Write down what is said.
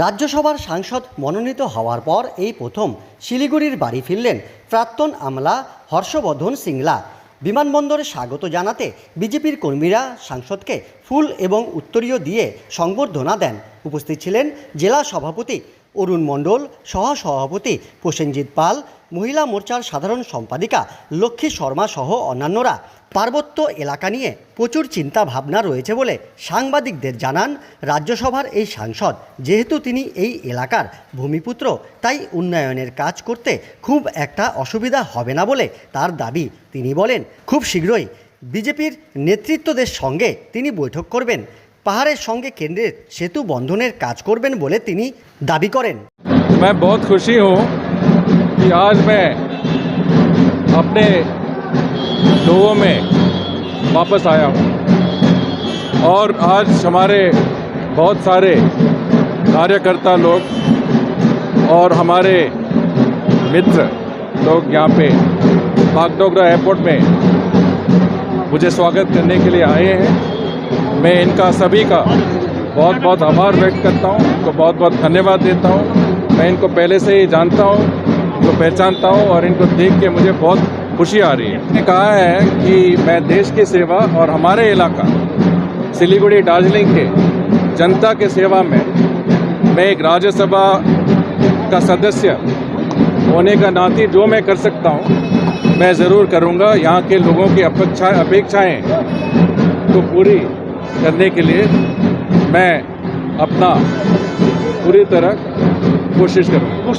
রাজ্যসভার সাংসদ মনোনীত হওয়ার পর এই প্রথম শিলিগুড়ির বাড়ি ফিরলেন প্রাক্তন আমলা হর্ষবর্ধন সিংলা। বিমানবন্দরে স্বাগত জানাতে বিজেপির কর্মীরা সাংসদকে ফুল এবং উত্তরীয় দিয়ে সংবর্ধনা দেন। উপস্থিত ছিলেন জেলা সভাপতি অরুণ মণ্ডল, সহসভাপতি প্রসেনজিৎ পাল, মহিলা মোর্চার সাধারণ সম্পাদিকা লক্ষ্মী শর্মা সহ অন্যান্যরা। পার্বত্য এলাকা নিয়ে প্রচুর চিন্তা ভাবনা রয়েছে বলে সাংবাদিকদের জানান রাজ্যসভার এই সাংসদ। যেহেতু তিনি এই এলাকার ভূমিপুত্র, তাই উন্নয়নের কাজ করতে খুব একটা অসুবিধা হবে না বলে তার দাবি। তিনি বলেন, খুব শীঘ্রই বিজেপির নেতৃত্বদের সঙ্গে তিনি বৈঠক করবেন, পাহাড়ের সঙ্গে কেন্দ্রের সেতু বন্ধনের কাজ করবেন বলে তিনি দাবি করেন। मैं बहुत खुशी हूँ कि आज मैं अपने लोगों में वापस आया हूँ और आज हमारे बहुत सारे कार्यकर्ता लोग और हमारे मित्र लोग यहाँ पे बागडोगरा एयरपोर्ट में मुझे स्वागत करने के लिए आए हैं। मैं इनका सभी का बहुत बहुत आभार व्यक्त करता हूँ, इनको बहुत बहुत धन्यवाद देता हूँ। मैं इनको पहले से ही जानता हूँ, इनको पहचानता हूँ और इनको देख के मुझे बहुत खुशी आ रही है। मैंने कहा है कि मैं देश की सेवा और हमारे इलाका सिलीगुड़ी दार्जिलिंग के जनता के सेवा में मैं एक राज्यसभा का सदस्य होने का नाते जो मैं कर सकता हूँ मैं ज़रूर करूँगा। यहाँ के लोगों की अपेक्षाएं को पूरी करने के लिए मैं अपना पूरी तरह कोशिश करूँगा।